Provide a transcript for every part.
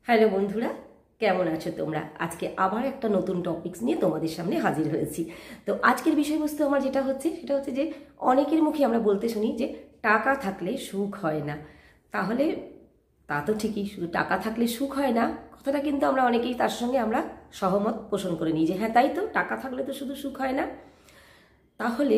Hello বন্ধুরা, কেমন আছো তোমরা? আজকে আবার একটা নতুন টপিকস নিয়ে তোমাদের সামনে হাজির হয়েছি। তো আজকের বিষয়বস্তু আমার যেটা হচ্ছে সেটা হচ্ছে যে অনেকের মুখে আমরা বলতে শুনি যে টাকা থাকলে সুখ হয় না। তাহলে তা তো ঠিকই, শুধু টাকা থাকলে সুখ হয় না কথাটা কিন্তু আমরা অনেকেই তার সঙ্গে আমরা সহমত পোষণ করে নিই যে হ্যাঁ তাই তো, টাকা থাকলে তো শুধু সুখ হয় না। তাহলে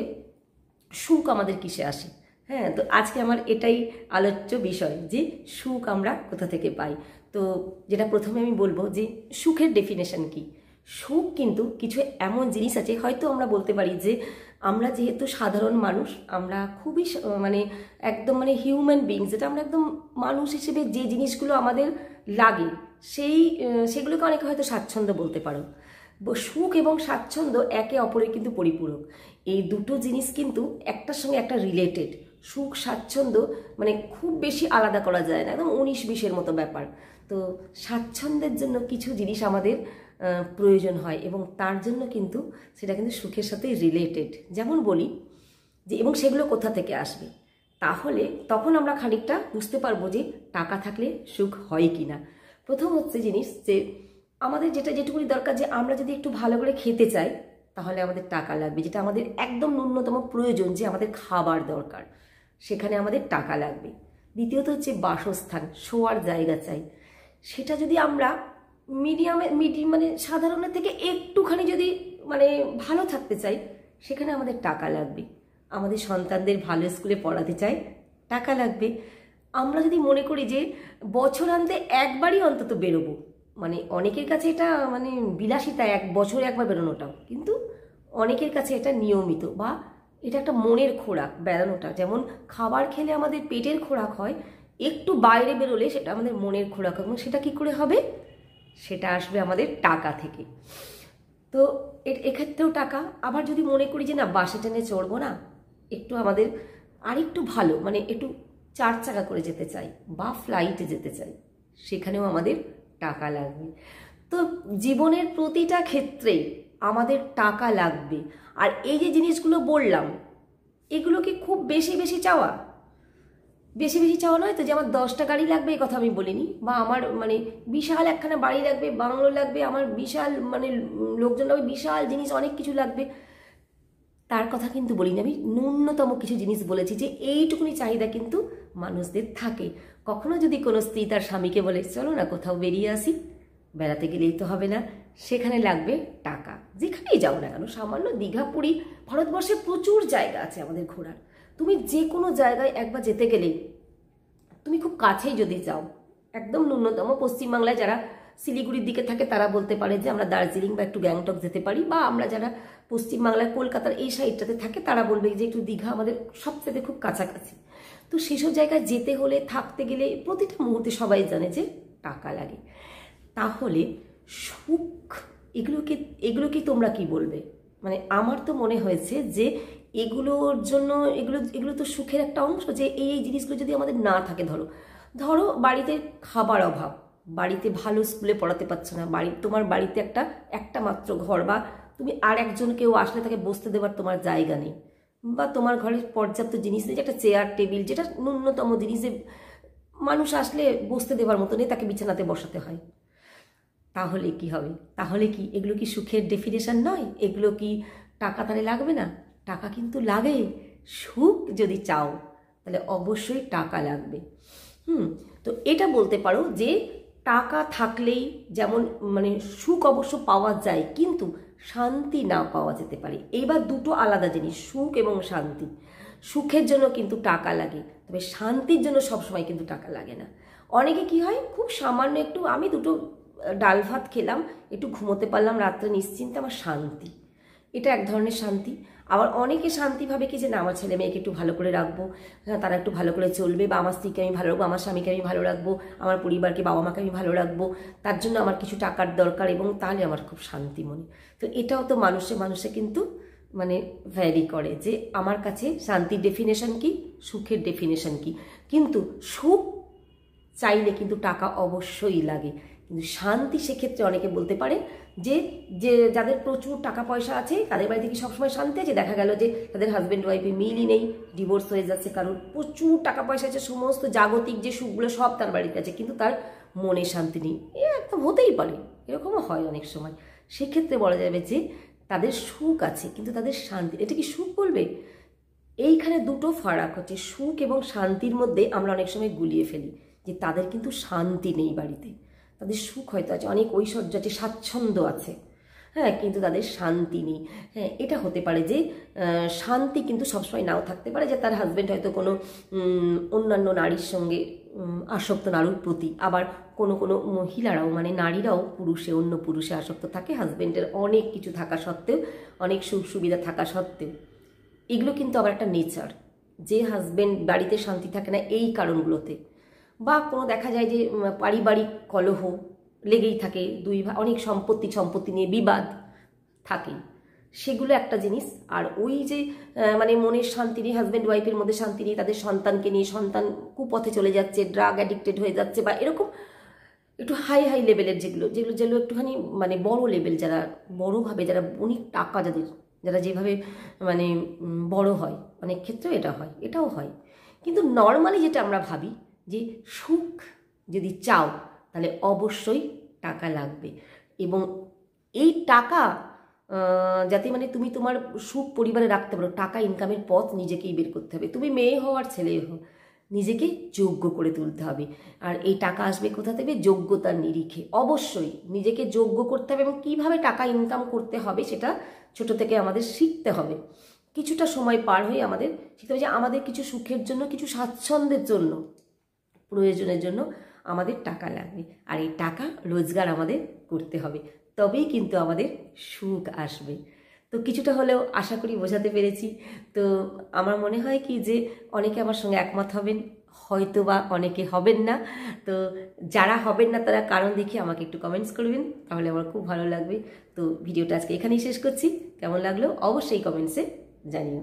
সুখ আমাদের কিসে আসে? হ্যাঁ, তো আজকে আমার এটাই আলোচ্য বিষয় যে সুখ আমরা কোথা থেকে পাই। তো যেটা প্রথমে আমি বলবো যে সুখের ডেফিনেশন কি। সুখ কিন্তু কিছু এমন জিনিস আছে, হয়তো আমরা বলতে পারি যে আমরা যেহেতু সাধারণ মানুষ, আমরা খুবই মানে একদম মানে হিউম্যান বিংস, যেটা আমরা একদম মানুষ হিসেবে যে জিনিসগুলো আমাদের লাগে সেগুলোকে অনেকে হয়তো স্বাচ্ছন্দ্য বলতে পারো। সুখ এবং স্বাচ্ছন্দ্য একে অপরের কিন্তু পরিপূরক। এই দুটো জিনিস কিন্তু একটার সঙ্গে একটা রিলেটেড। সুখ স্বাচ্ছন্দ্য মানে খুব বেশি আলাদা করা যায় না, একদম 19-20-এর মতো ব্যাপার। তো স্বাচ্ছন্দ্যের জন্য কিছু জিনিস আমাদের প্রয়োজন হয় এবং তার জন্য কিন্তু সেটা কিন্তু সুখের সাথে রিলেটেড। যেমন বলি যে এবং সেগুলো কোথা থেকে আসবে, তাহলে তখন আমরা খানিকটা বুঝতে পারবো যে টাকা থাকলে সুখ হয় কি না। প্রথম হচ্ছে জিনিস যে আমাদের যেটুকুনি দরকার, যে আমরা যদি একটু ভালো করে খেতে চাই তাহলে আমাদের টাকা লাগবে, যেটা আমাদের একদম ন্যূনতম প্রয়োজন, যে আমাদের খাবার দরকার, সেখানে আমাদের টাকা লাগবে। দ্বিতীয়ত হচ্ছে বাসস্থান, শোয়ার জায়গা চাই, সেটা যদি আমরা মিডিয়াম মানে সাধারণের থেকে একটুখানি যদি মানে ভালো থাকতে চাই, সেখানে আমাদের টাকা লাগবে। আমাদের সন্তানদের ভালো স্কুলে পড়াতে চাই, টাকা লাগবে। আমরা যদি মনে করি যে বছরান্তে একবারই অন্তত বেরোবো, মানে অনেকের কাছে এটা মানে বিলাসিতা, এক বছরে একবার বেরোনোটাও, কিন্তু অনেকের কাছে এটা নিয়মিত বা এটা একটা মনের খোরাক বেড়ানোটা। যেমন খাবার খেলে আমাদের পেটের খোরাক হয়, একটু বাইরে বেরোলে সেটা আমাদের মনের খোরাক হয়, এবং সেটা কি করে হবে? সেটা আসবে আমাদের টাকা থেকে। তো এক্ষেত্রেও টাকা। আবার যদি মনে করি যে না, বাসে ট্রেনে চড়বো না, একটু আমাদের আরেকটু ভালো মানে একটু 4 চাকা করে যেতে চাই বা ফ্লাইটে যেতে চাই, সেখানেও আমাদের টাকা লাগবে। তো জীবনের প্রতিটা ক্ষেত্রেই আমাদের টাকা লাগবে। আর এই যে জিনিসগুলো বললাম, এগুলো কি খুব বেশি বেশি চাওয়া? বেশি বেশি চাওয়া নয় তো, যে আমার 10টা গাড়ি লাগবে এই কথা আমি বলিনি, বা আমার মানে বিশাল একখানা বাড়ি লাগবে, বাংলো লাগবে, আমার বিশাল মানে লোকজন লাগবে, বিশাল জিনিস অনেক কিছু লাগবে, তার কথা কিন্তু বলিনি। আমি ন্যূনতম কিছু জিনিস বলেছি যে এইটুকুনি চাহিদা কিন্তু মানুষদের থাকে। কখনো যদি কোনো স্ত্রী তার স্বামীকে বলে চলো না কোথাও বেরিয়ে আসি, বেড়াতে গেলেই তো হবে না, সেখানে লাগবে টাকা। যেখানেই যাও না কেন, সামান্য দীঘা পুরী, ভারতবর্ষে প্রচুর জায়গা আছে আমাদের ঘোরার। তুমি যে কোনো জায়গায় একবার যেতে গেলেই, তুমি খুব কাছেই যদি যাও, একদম ন্যূনতম পশ্চিমবাংলায় যারা শিলিগুড়ির দিকে থাকে তারা বলতে পারে যে আমরা দার্জিলিং বা একটু গ্যাংটক যেতে পারি, বা আমরা যারা পশ্চিমবাংলায় কলকাতার এই সাইডটাতে থাকে তারা বলবে যে একটু দীঘা আমাদের সবচেয়ে খুব কাছাকাছি। তো সেসব জায়গায় যেতে হলে, থাকতে গেলে প্রতিটা মুহূর্তে সবাই জানে যে টাকা লাগে। তাহলে সুখ, এগুলো কি তোমরা কি বলবে? মানে আমার তো মনে হয়েছে যে এগুলোর জন্য এগুলো তো সুখের একটা অংশ, যে এই জিনিসগুলো যদি আমাদের না থাকে, ধরো বাড়িতে খাবার অভাব, বাড়িতে ভালো স্কুলে পড়াতে পারছো না, তোমার বাড়িতে একটা মাত্র ঘর, বা তুমি আর একজন কেউ আসলে তাকে বসতে দেওয়ার তোমার জায়গা নেই, বা তোমার ঘরে পর্যাপ্ত জিনিস নেই, যে একটা চেয়ার টেবিল, যেটা ন্যূনতম জিনিস, যে মানুষ আসলে বসতে দেওয়ার মতো নেই, তাকে বিছানাতে বসাতে হয়, তাহলে কি হবে? তাহলে কি এগুলো কি সুখের ডেফিনেশন নয়? এগুলো কি টাকা তাহলে লাগবে না? টাকা কিন্তু লাগে। সুখ যদি চাও তাহলে অবশ্যই টাকা লাগবে। তো এটা বলতে পারো যে টাকা থাকলেই যেমন মানে সুখ অবশ্য পাওয়া যায়, কিন্তু শান্তি না পাওয়া যেতে পারে। এইবার দুটো আলাদা জিনিস, সুখ এবং শান্তি। সুখের জন্য কিন্তু টাকা লাগে, তবে শান্তির জন্য সবসময় কিন্তু টাকা লাগে না। অনেকে কি হয়, খুব সামান্য একটু আমি দুটো ডাল ভাত খেলাম, একটু ঘুমোতে পারলাম রাত্রে নিশ্চিন্তে, আমার শান্তি, এটা এক ধরনের শান্তি। আবার অনেকে শান্তি ভাবে কি যে না, আমার ছেলে মেয়েকে একটু ভালো করে রাখবো, তারা একটু ভালো করে চলবে, বা আমার স্ত্রীকে আমি ভালো রাখবো, আমার স্বামীকে আমি ভালো রাখবো, আমার পরিবারকে, বাবা মাকে আমি ভালো রাখবো, তার জন্য আমার কিছু টাকার দরকার, এবং তাহলে আমার খুব শান্তি মনে। তো এটাও তো মানুষে কিন্তু মানে ভ্যারি করে, যে আমার কাছে শান্তির ডেফিনেশন কি, সুখের ডেফিনেশন কি। কিন্তু সুখ চাইলে কিন্তু টাকা অবশ্যই লাগে, কিন্তু শান্তি সেক্ষেত্রে অনেকে বলতে পারে যে যে যাদের প্রচুর টাকা পয়সা আছে তাদের বাড়িতে কি সবসময় শান্তি আছে? দেখা গেল যে তাদের হাজব্যান্ড ওয়াইফে মিলই নেই, ডিভোর্স হয়ে যাচ্ছে, কারণ প্রচুর টাকা পয়সা আছে, সমস্ত জাগতিক যে সুখগুলো সব তার বাড়িতে আছে, কিন্তু তার মনে শান্তি নেই, এ একদম হতেই পারে, এরকমও হয় অনেক সময়। সেক্ষেত্রে বলা যাবে যে তাদের সুখ আছে কিন্তু তাদের শান্তি, এটা কি সুখ বলবে? এইখানে দুটো ফারাক হচ্ছে, সুখ এবং শান্তির মধ্যে আমরা অনেক সময় গুলিয়ে ফেলি যে তাদের কিন্তু শান্তি নেই বাড়িতে, তাদের সুখ হয়তো আছে, অনেক ঐশ্বর্য আছে, স্বাচ্ছন্দ্য আছে, হ্যাঁ, কিন্তু তাদের শান্তি নেই। হ্যাঁ, এটা হতে পারে যে শান্তি কিন্তু সবসময় নাও থাকতে পারে, যে তার হাজব্যান্ড হয়তো কোনো অন্যান্য নারীর সঙ্গে আসক্ত, নারীর প্রতি। আবার কোনো কোনো মহিলারাও মানে নারীরাও অন্য পুরুষে আসক্ত থাকে, হাজব্যান্ডের অনেক কিছু থাকা সত্ত্বেও, অনেক সুখ সুবিধা থাকা সত্ত্বেও। এগুলো কিন্তু আবার একটা নেচার, যে হাজব্যান্ড বাড়িতে শান্তি থাকে না এই কারণগুলোতে। বা কোনো দেখা যায় যে পারিবারিক কলহ লেগেই থাকে, অনেক সম্পত্তি নিয়ে বিবাদ থাকে, সেগুলো একটা জিনিস। আর ওই যে মানে মনের শান্তি নেই, হাজব্যান্ড ওয়াইফের মধ্যে শান্তি নেই, তাদের সন্তানকে নিয়ে, সন্তান কুপথে চলে যাচ্ছে, ড্রাগ অ্যাডিক্টেড হয়ে যাচ্ছে, বা এরকম একটু হাই যেগুলো যেগুলো একটুখানি মানে বড় লেভেল, যারা বড়োভাবে, যারা অনেক টাকা যারা যেভাবে মানে বড় হয়, অনেক ক্ষেত্রে এটাও হয়। কিন্তু নর্মালি যেটা আমরা ভাবি যে সুখ যদি চাও তাহলে অবশ্যই টাকা লাগবে, এবং এই টাকা যাতে মানে তুমি তোমার সুখ পরিবারে রাখতে পারো, টাকা ইনকামের পথ নিজেকেই বের করতে হবে। তুমি মেয়ে হও আর ছেলে হও, নিজেকে যোগ্য করে তুলতে হবে। আর এই টাকা আসবে কোথা থেকে? যোগ্যতার নিরিখে। অবশ্যই নিজেকে যোগ্য করতে হবে, এবং কীভাবে টাকা ইনকাম করতে হবে সেটা ছোট থেকে আমাদের শিখতে হবে। কিছুটা সময় পার হয়ে আমাদের শিখতে হবে যে আমাদের কিছু সুখের জন্য, কিছু স্বাচ্ছন্দ্যের জন্য, প্রয়োজনের জন্য আমাদের টাকা লাগবে, আর এই টাকা রোজগার আমাদের করতে হবে, তবেই কিন্তু আমাদের সুখ আসবে। তো কিছুটা হলেও আশা করি বোঝাতে পেরেছি। তো আমার মনে হয় কি যে অনেকে আমার সঙ্গে একমত হবেন, হয়তো বা অনেকে হবেন না। তো যারা হবেন না তারা কারণ দেখিয়ে আমাকে একটু কমেন্টস করবেন, তাহলে আমার খুব ভালো লাগবে। তো ভিডিওটা আজকে এখানেই শেষ করছি। কেমন লাগলো অবশ্যই কমেন্টসে জানিও।